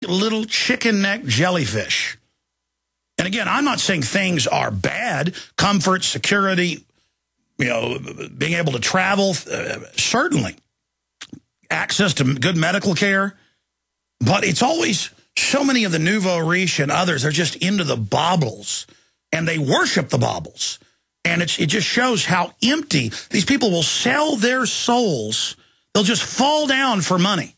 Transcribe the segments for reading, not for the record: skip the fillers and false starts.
little chicken neck jellyfish. And again, I'm not saying things are bad. Comfort, security, being able to travel, certainly. Access to good medical care. But it's always so many of the nouveau riche and others are just into the baubles. And they worship the baubles. And it just shows how empty. These people will sell their souls. They'll just fall down for money.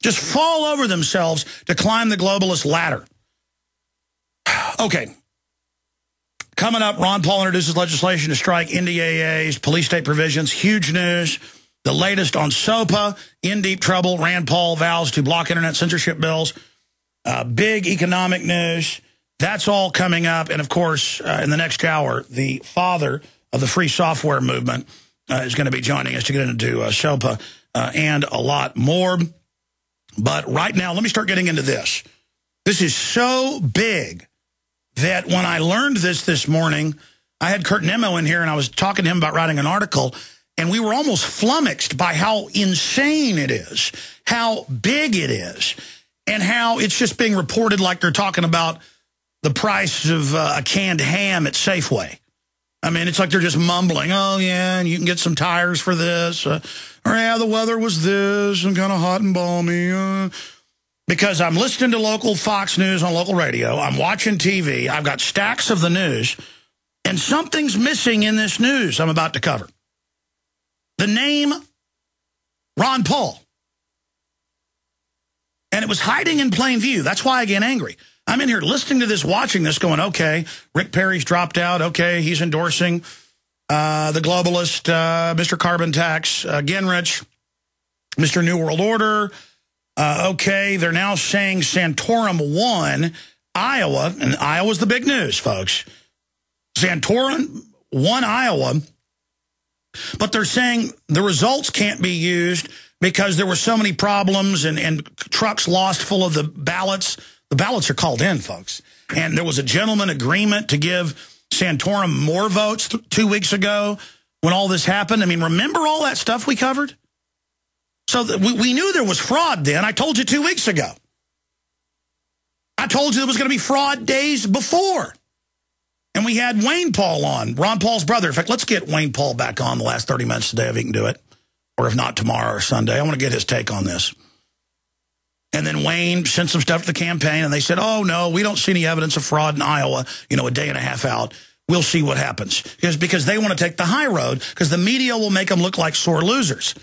Just fall over themselves to climb the globalist ladder. Okay. Coming up, Ron Paul introduces legislation to strike NDAA's police state provisions. Huge news. The latest on SOPA, in deep trouble. Rand Paul vows to block internet censorship bills. Big economic news. That's all coming up. And, of course, in the next hour, the father of the free software movement is going to be joining us to get into SOPA and a lot more. But right now, let me start getting into this. This is so big that when I learned this morning, I had Kurt Nemo in here, and I was talking to him about writing an article, and we were almost flummoxed by how insane it is, how big it is, and how it's just being reported like they're talking about the price of a canned ham at Safeway. I mean, it's like they're just mumbling, oh, yeah, and you can get some tires for this. Or, yeah, the weather was this and kind of hot and balmy. Because I'm listening to local Fox News on local radio. I'm watching TV. I've got stacks of the news. And something's missing in this news I'm about to cover. The name Ron Paul. And it was hiding in plain view. That's why I get angry. I'm in here listening to this, watching this, going, okay, Rick Perry's dropped out. Okay, he's endorsing the globalist, Mr. Carbon Tax, Gingrich, Mr. New World Order. Okay, they're now saying Santorum won Iowa, and Iowa's the big news, folks. Santorum won Iowa, but they're saying the results can't be used because there were so many problems and trucks lost full of the ballots. The ballots are called in, folks. And there was a gentleman agreement to give Santorum more votes 2 weeks ago when all this happened. I mean, remember all that stuff we covered? So we knew there was fraud then. I told you 2 weeks ago. I told you there was going to be fraud days before. And we had Wayne Paul on, Ron Paul's brother. In fact, let's get Wayne Paul back on the last 30 minutes today if he can do it. Or if not, tomorrow or Sunday. I want to get his take on this. And then Wayne sent some stuff to the campaign, and they said, oh, no, we don't see any evidence of fraud in Iowa, a day and a half out. We'll see what happens. Because they want to take the high road, because the media will make them look like sore losers.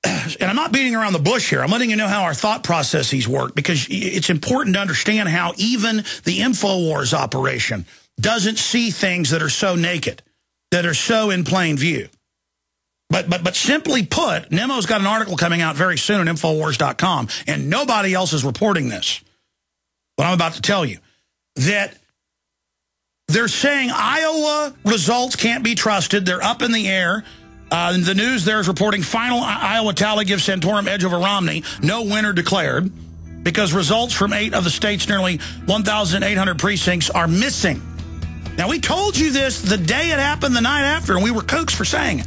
And I'm not beating around the bush here. I'm letting you know how our thought processes work, because it's important to understand how even the InfoWars operation doesn't see things that are so naked, that are so in plain view. But simply put, Nemo's got an article coming out very soon on Infowars.com, and nobody else is reporting this. What I'm about to tell you, that they're saying Iowa results can't be trusted. They're up in the air. The news there is reporting final Iowa tally gives Santorum edge over Romney. No winner declared because results from 8 of the state's nearly 1,800 precincts are missing. Now, we told you this the day it happened, the night after, and we were kooks for saying it.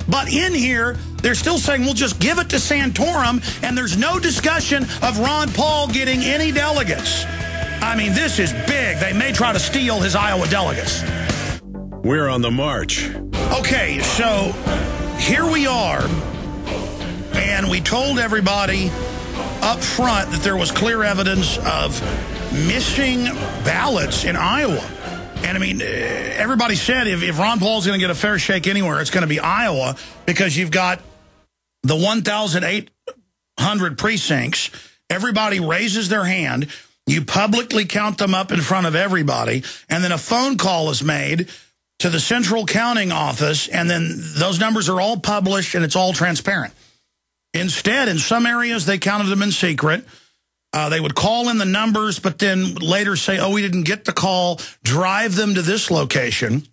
But in here, they're still saying, we'll just give it to Santorum, and there's no discussion of Ron Paul getting any delegates. I mean, this is big. They may try to steal his Iowa delegates. We're on the march. Okay, so here we are, and we told everybody up front that there was clear evidence of missing ballots in Iowa. And, I mean, everybody said if Ron Paul's going to get a fair shake anywhere, it's going to be Iowa, because you've got the 1,800 precincts. Everybody raises their hand. You publicly count them up in front of everybody, and then a phone call is made to the central counting office, and then those numbers are all published, and it's all transparent. Instead, in some areas, they counted them in secret. They would call in the numbers, but then later say, oh, we didn't get the call, drive them to this location.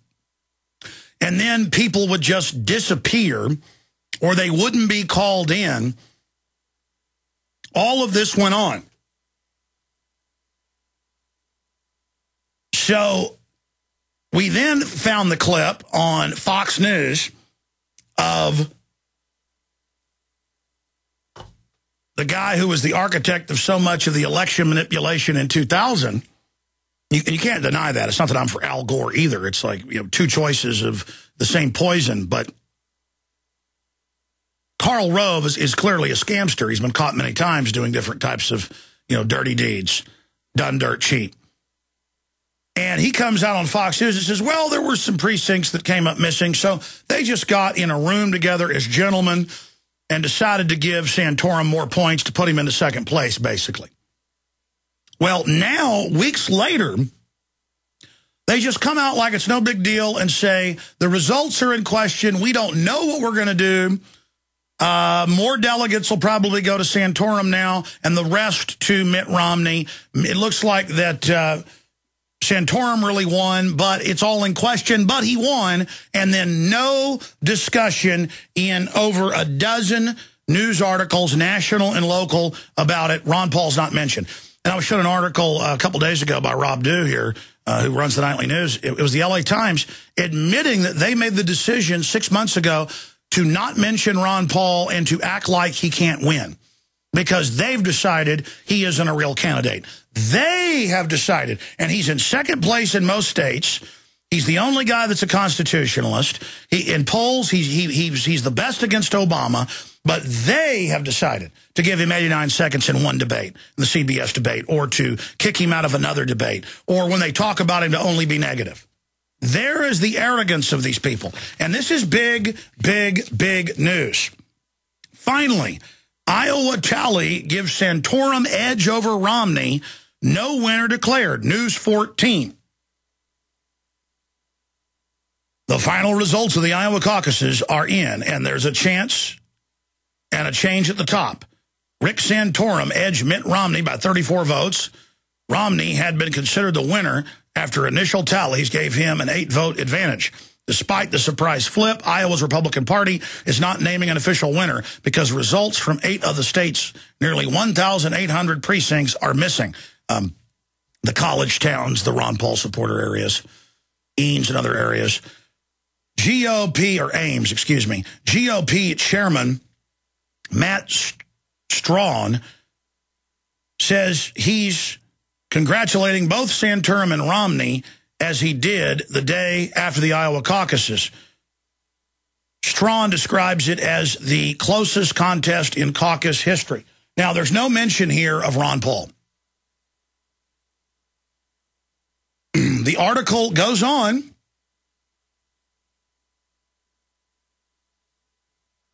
And then people would just disappear, or they wouldn't be called in. All of this went on. So we then found the clip on Fox News of the guy who was the architect of so much of the election manipulation in 2000, you can't deny that. It's not that I'm for Al Gore either. It's like, two choices of the same poison. But Karl Rove is clearly a scamster. He's been caught many times doing different types of, dirty deeds, done dirt cheap. And he comes out on Fox News and says, well, there were some precincts that came up missing, so they just got in a room together as gentlemen and decided to give Santorum more points to put him into second place, basically. Well, now, weeks later, they just come out like it's no big deal and say, the results are in question. We don't know what we're going to do. More delegates will probably go to Santorum now, and the rest to Mitt Romney. It looks like that Santorum really won, but it's all in question, but he won. And then no discussion in over a dozen news articles, national and local, about it. Ron Paul's not mentioned. And I was shown an article a couple days ago by Rob Dew here, who runs the Nightly News. It was the LA Times admitting that they made the decision 6 months ago to not mention Ron Paul and to act like he can't win because they've decided he isn't a real candidate. They have decided, and he's in second place in most states. He's the only guy that's a constitutionalist. In polls, he's the best against Obama, but they have decided to give him 89 seconds in one debate, the CBS debate, or to kick him out of another debate, or when they talk about him to only be negative. There is the arrogance of these people. And this is big, big, big news. Finally, Iowa tally gives Santorum edge over Romney. No winner declared. News 14. The final results of the Iowa caucuses are in, and there's a chance and a change at the top. Rick Santorum edged Mitt Romney by 34 votes. Romney had been considered the winner after initial tallies gave him an 8-vote advantage. Despite the surprise flip, Iowa's Republican Party is not naming an official winner because results from 8 of the state's nearly 1,800 precincts are missing. The college towns, the Ron Paul supporter areas, Ames and other areas. GOP chairman Matt Strawn says he's congratulating both Santorum and Romney as he did the day after the Iowa caucuses. Strawn describes it as the closest contest in caucus history. Now, there's no mention here of Ron Paul. The article goes on.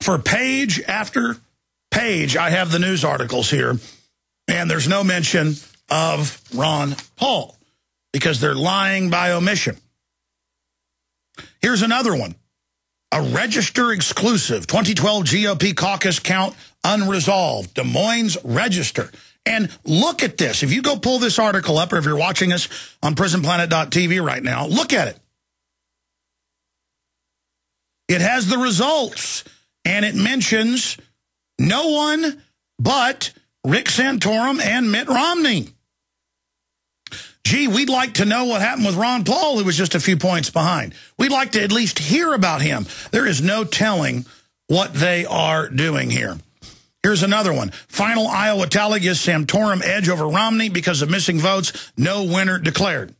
For page after page, I have the news articles here, and there's no mention of Ron Paul because they're lying by omission. Here's another one. A Register exclusive, 2012 GOP caucus count unresolved, Des Moines Register. And look at this. If you go pull this article up, or if you're watching us on Prisonplanet.tv right now, look at it. It has the results, and it mentions no one but Rick Santorum and Mitt Romney. Gee, we'd like to know what happened with Ron Paul, who was just a few points behind. We'd like to at least hear about him. There is no telling what they are doing here. Here's another one. Final Iowa tally gives Santorum edge over Romney because of missing votes. No winner declared.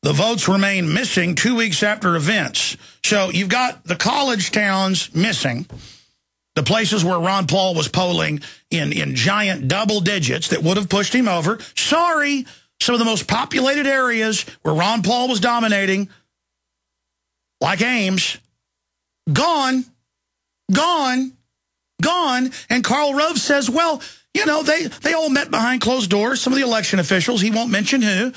The votes remain missing 2 weeks after events. So you've got the college towns missing, the places where Ron Paul was polling in giant double digits that would have pushed him over. Sorry, some of the most populated areas where Ron Paul was dominating, like Ames, gone. And Karl Rove says, well, you know, they all met behind closed doors, some of the election officials, he won't mention who,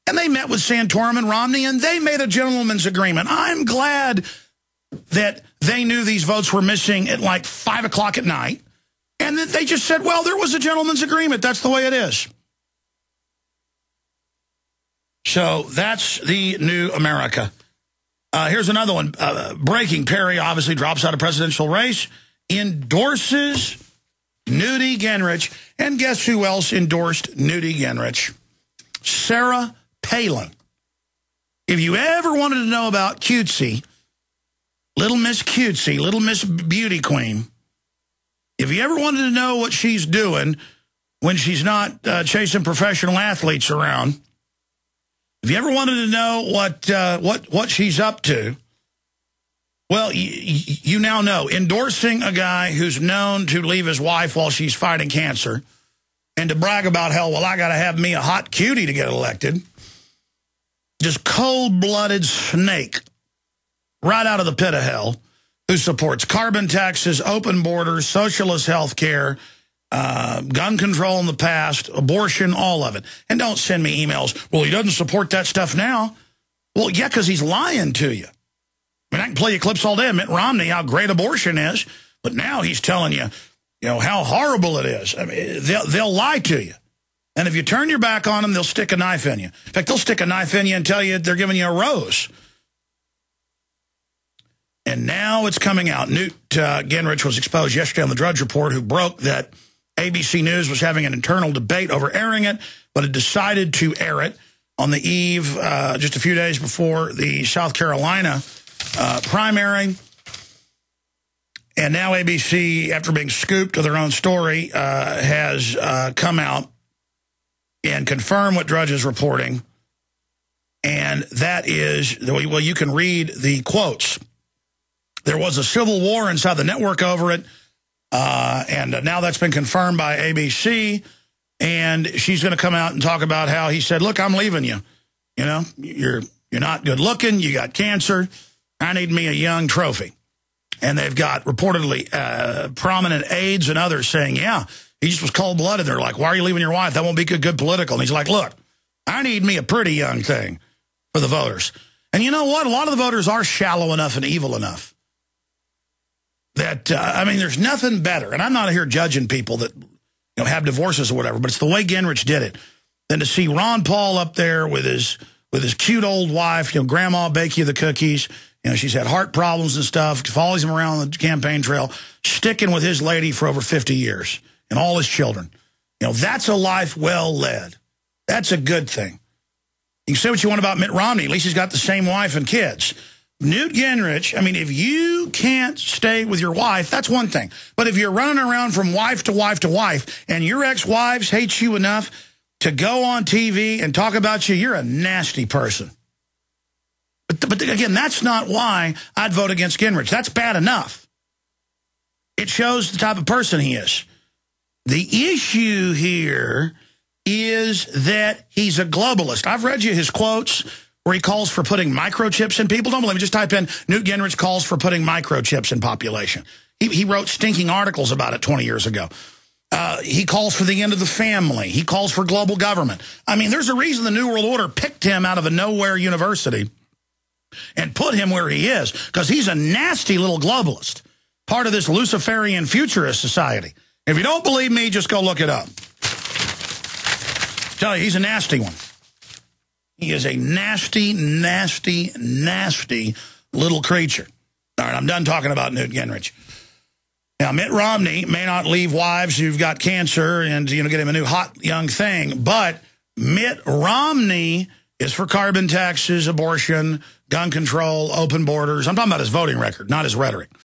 and they met with Santorum and Romney, and they made a gentleman's agreement. I'm glad that they knew these votes were missing at like 5 o'clock at night, and that they just said, well, there was a gentleman's agreement. That's the way it is. So that's the new America. Here's another one. Breaking. Perry obviously drops out of presidential race, endorses Newt Gingrich. And guess who else endorsed Newt Gingrich? Sarah Palin. If you ever wanted to know about Cutesy, Little Miss Beauty Queen, If you ever wanted to know what she's doing when she's not chasing professional athletes around, if you ever wanted to know what she's up to, well, you now know. Endorsing a guy who's known to leave his wife while she's fighting cancer and to brag about, hell, well, I got to have me a hot cutie to get elected. Just cold-blooded snake right out of the pit of hell who supports carbon taxes, open borders, socialist health care, gun control in the past, abortion, all of it. And don't send me emails, well, he doesn't support that stuff now. Well, yeah, because he's lying to you. I mean, I can play you clips all day of Mitt Romney, how great abortion is, but now he's telling you, how horrible it is. I mean, they'll lie to you. And if you turn your back on them, they'll stick a knife in you. In fact, they'll stick a knife in you and tell you they're giving you a rose. And now it's coming out. Newt Gingrich was exposed yesterday on the Drudge Report, who broke that ABC News was having an internal debate over airing it, but had decided to air it on the eve, just a few days before the South Carolina primary. And now ABC, after being scooped to their own story, has come out and confirmed what Drudge is reporting. And that is, well, you can read the quotes. There was a civil war inside the network over it, and now that's been confirmed by ABC. And she's going to come out and talk about how he said, look, I'm leaving you. You're not good looking. You got cancer. I need me a young trophy. And they've got reportedly prominent aides and others saying, yeah, he just was cold-blooded. They're like, why are you leaving your wife? That won't be good political. And he's like, look, I need me a pretty young thing for the voters. And you know what? A lot of the voters are shallow enough and evil enough that, I mean, there's nothing better. And I'm not here judging people that have divorces or whatever, but it's the way Gingrich did it, than to see Ron Paul up there with his cute old wife, grandma bake you the cookies. She's had heart problems and stuff, follows him around on the campaign trail, sticking with his lady for over 50 years and all his children. That's a life well led. That's a good thing. You can say what you want about Mitt Romney. At least he's got the same wife and kids. Newt Gingrich, I mean, if you can't stay with your wife, that's one thing. But if you're running around from wife to wife to wife and your ex-wives hate you enough to go on TV and talk about you, you're a nasty person. But again, that's not why I'd vote against Gingrich. That's bad enough. It shows the type of person he is. The issue here is that he's a globalist. I've read you his quotes where he calls for putting microchips in people. Don't believe me. Just type in Newt Gingrich calls for putting microchips in population. He wrote stinking articles about it 20 years ago. He calls for the end of the family. He calls for global government. I mean, there's a reason the New World Order picked him out of a nowhere university and put him where he is, because he's a nasty little globalist, part of this Luciferian futurist society. If you don't believe me, just go look it up. Tell you, he's a nasty one. He is a nasty, nasty, nasty little creature. All right, I'm done talking about Newt Gingrich. Now, Mitt Romney may not leave wives who've got cancer and, get him a new hot young thing, but Mitt Romney is for carbon taxes, abortion, gun control, open borders. I'm talking about his voting record, not his rhetoric.